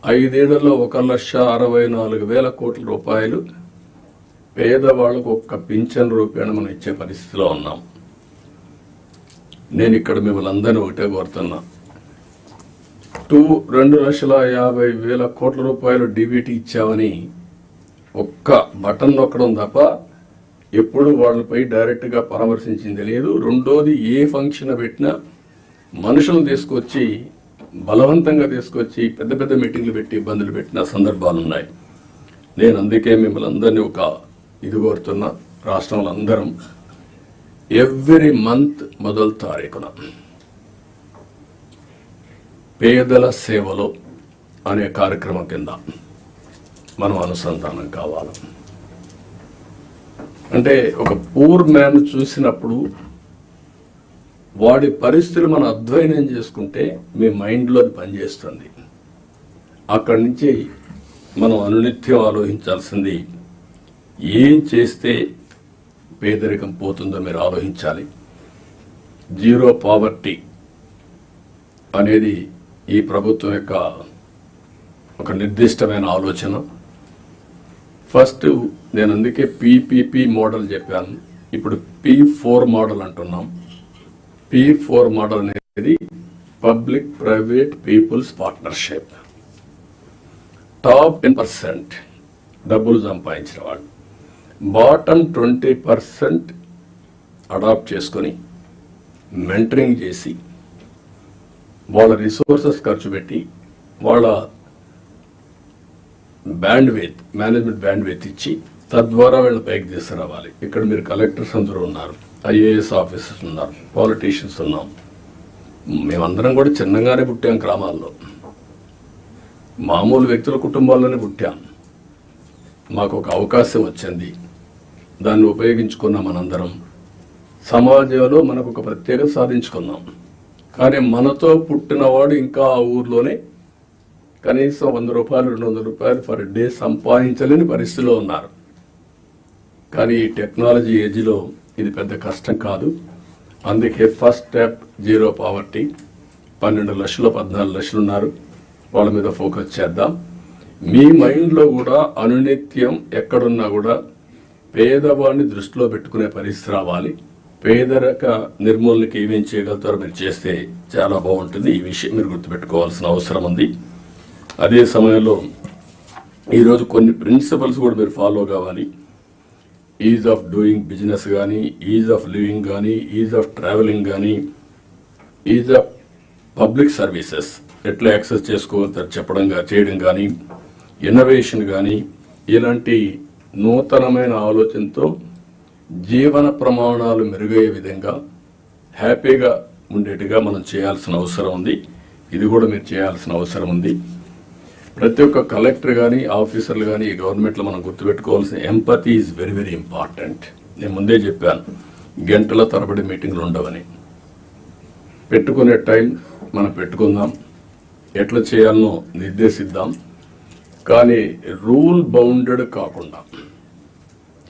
5 ఏళ్లలో 1,64,000 కోట్ల రూపాయలు పేదవాళ్లకు ఒక్క పింఛన్ రూపేణ మనం ఇచ్చే పరిస్థితిలో ఉన్నాం. నేను ఇక్కడ మిమ్మల్ని అందరినీ ఒకటే కోరుతున్నా, 2,50,000 కోట్ల రూపాయలు డీబీటీ ఇచ్చామని ఒక్క బటన్ నొక్కడం తప్ప ఎప్పుడు వాళ్ళపై డైరెక్ట్గా పరామర్శించింది లేదు. రెండోది, ఏ ఫంక్షన్ పెట్టినా మనుషులను తీసుకొచ్చి బలవంతంగా తీసుకొచ్చి పెద్ద పెద్ద మీటింగ్లు పెట్టి ఇబ్బందులు పెట్టిన సందర్భాలు ఉన్నాయి. నేను అందుకే మిమ్మల్ని అందరినీ ఇది కోరుతున్నా, రాష్ట్రంలో అందరం ఎవ్రీ మంత్ మొదటి తారీఖున పేదల సేవలో అనే కార్యక్రమం కింద మనం అనుసంధానం కావాలి. అంటే ఒక పూర్ మ్యాన్ చూసినప్పుడు వాడి పరిస్థితులు మనం అధ్యయనం చేసుకుంటే మీ మైండ్లో అది పనిచేస్తుంది. అక్కడి నుంచి మనం అనునిత్యం ఆలోచించాల్సింది, ఏం చేస్తే పేదరికం పోతుందో మీరు ఆలోచించాలి. జీరో పావర్టీ అనేది ఈ ప్రభుత్వం యొక్క ఒక నిర్దిష్టమైన ఆలోచన. ఫస్ట్ నేను అందుకే PPP మోడల్ చెప్పాను, ఇప్పుడు P4 మోడల్ అంటున్నాం. P4 మోడల్ అనేది public private peoples partnership. Top 10% డబ్బులు సంపాదించిన వాళ్ళు బాటమ్ 20% అడాప్ట్ చేసుకొని మెంటరింగ్ చేసి వాళ్ళ రిసోర్సెస్ ఖర్చు పెట్టి వాళ్ళ మేనేజ్మెంట్ బ్యాండ్విడ్త్ ఇచ్చి తద్వారా వీళ్ళ పైకి తీసుకురావాలి. ఇక్కడ మీరు కలెక్టర్స్ అందరూ ఉన్నారు, IAS ఆఫీసర్స్ ఉన్నారు, పాలిటీషియన్స్ ఉన్నాం. మేమందరం కూడా చిన్నగానే పుట్టాం, గ్రామాల్లో మామూలు వ్యక్తుల కుటుంబాల్లోనే పుట్టాం. మాకు ఒక అవకాశం వచ్చింది, దాన్ని ఉపయోగించుకున్నాం. మనందరం సమాజంలో మనకు ఒక ప్రత్యేకత సాధించుకున్నాం. కానీ మనతో పుట్టినవాడు ఇంకా ఆ ఊర్లోనే కనీసం 100 రూపాయలు 200 రూపాయలు పర్ డే సంపాదించలేని పరిస్థితిలో ఉన్నారు. కానీ ఈ టెక్నాలజీ ఏజ్లో ఇది పెద్ద కష్టం కాదు. అందుకే ఫస్ట్ స్టెప్ జీరో పావర్టీ. 12 లక్షలు 14 లక్షలు ఉన్నారు, వాళ్ళ మీద ఫోకస్ చేద్దాం. మీ మైండ్లో కూడా అనునిత్యం ఎక్కడున్నా కూడా పేదవాడిని దృష్టిలో పెట్టుకునే పరిస్థితి రావాలి. పేదరిక నిర్మూలనకి ఏమేం చేయగలుగుతారో మీరు చేస్తే చాలా బాగుంటుంది. ఈ విషయం మీరు గుర్తుపెట్టుకోవాల్సిన అవసరం ఉంది. అదే సమయంలో ఈరోజు కొన్ని ప్రిన్సిపల్స్ కూడా మీరు ఫాలో కావాలి. ఈజ్ ఆఫ్ డూయింగ్ బిజినెస్ కానీ, ఈజ్ ఆఫ్ లివింగ్ కానీ, ఈజ్ ఆఫ్ ట్రావెలింగ్ కానీ, ఈజ్ ఆఫ్ పబ్లిక్ సర్వీసెస్ ఎట్లా యాక్సెస్ చేసుకోగలుగుతారు చేయడం కానీ, ఇన్నోవేషన్ కానీ, ఇలాంటి నూతనమైన ఆలోచనతో జీవన ప్రమాణాలు మెరుగయ్యే విధంగా హ్యాపీగా ఉండేట్టుగా మనం చేయాల్సిన అవసరం ఉంది. ఇది కూడా మీరు చేయాల్సిన అవసరం ఉంది. ప్రతి ఒక్క కలెక్టర్ కానీ, ఆఫీసర్లు కానీ ఈ గవర్నమెంట్లో మనం గుర్తుపెట్టుకోవాల్సిన empathy is very very important. నేను ముందే చెప్పాను, గంటల తరబడి మీటింగ్లు ఉండవని. పెట్టుకునే టైం మనం పెట్టుకుందాం, ఎట్లా చేయాలనో నిర్దేశిద్దాం. కానీ రూల్ బౌండెడ్ కాకుండా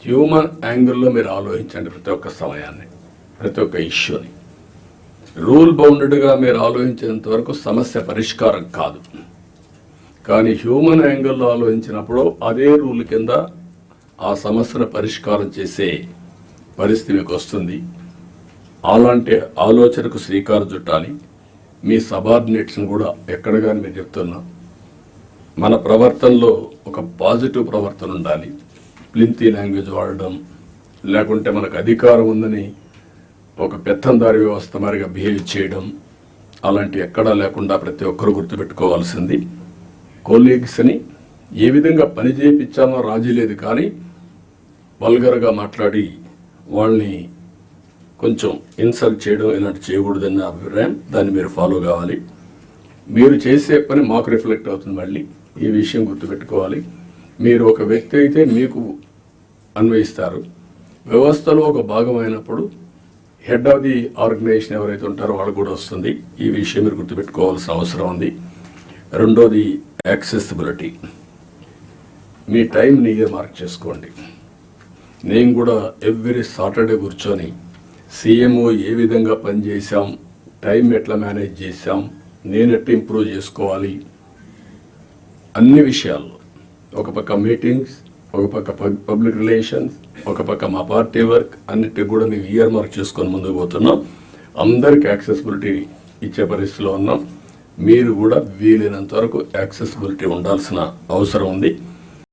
హ్యూమన్ యాంగిల్లో మీరు ఆలోచించండి. ప్రతి ఒక్క సమయాన్ని, ప్రతి ఒక్క ఇష్యూని రూల్ బౌండెడ్గా మీరు ఆలోచించేంత వరకు సమస్య పరిష్కారం కాదు. కానీ హ్యూమన్ యాంగిల్లో ఆలోచించినప్పుడు అదే రూల్ కింద ఆ సమస్యను పరిష్కారం చేసే పరిస్థితి మీకు వస్తుంది. అలాంటి ఆలోచనకు శ్రీకారం చుట్టాలి. మీ సబార్డినేట్స్ని కూడా ఎక్కడ కానీ మీరు చెప్తున్నా, మన ప్రవర్తనలో ఒక పాజిటివ్ ప్రవర్తన ఉండాలి. ప్లింతీ లాంగ్వేజ్ వాడడం, లేకుంటే మనకు అధికారం ఉందని ఒక పెత్తందారి వ్యవస్థ మరిగా బిహేవ్ చేయడం, అలాంటి ఎక్కడా లేకుండా ప్రతి ఒక్కరు గుర్తుపెట్టుకోవాల్సింది. కొలీగ్స్ని ఏ విధంగా పని చేయించామో రాజీ లేదు, కానీ వల్గర్గా మాట్లాడి వాళ్ళని కొంచెం ఇన్సల్ట్ చేయడం ఇలాంటి చేయకూడదన్న అభిప్రాయం. దాన్ని మీరు ఫాలో కావాలి. మీరు చేసే పని మాకు రిఫ్లెక్ట్ అవుతుంది. మళ్ళీ ఈ విషయం గుర్తుపెట్టుకోవాలి. మీరు ఒక వ్యక్తి అయితే మీకు అన్వయిస్తారు, వ్యవస్థలో ఒక భాగమైనప్పుడు హెడ్ ఆఫ్ ది ఆర్గనైజేషన్ ఎవరైతే ఉంటారో వాళ్ళకు కూడా వస్తుంది. ఈ విషయం మీరు గుర్తుపెట్టుకోవాల్సిన అవసరం ఉంది. రెండోది యాక్సెసిబిలిటీ. మీ టైంని మార్క్ చేసుకోండి. నేను కూడా ఎవ్రీ సాటర్డే కూర్చొని CMO ఏ విధంగా పనిచేసాం, టైం ఎట్లా మేనేజ్ చేసాం, నేను ఎట్లా ఇంప్రూవ్ చేసుకోవాలి, అన్ని విషయాల్లో, ఒక పక్క మీటింగ్స్, ఒక పక్క పబ్లిక్ రిలేషన్స్, ఒక పక్క మా పార్టీ వర్క్, అన్నిటికి కూడా మేము ఇయర్ మార్క్ చేసుకొని ముందుకు పోతున్నాం. అందరికీ యాక్సెసిబిలిటీ ఇచ్చే పరిస్థితిలో ఉన్నాం. మీరు కూడా వీలైనంత వరకు యాక్సెసిబిలిటీ ఉండాల్సిన అవసరం ఉంది.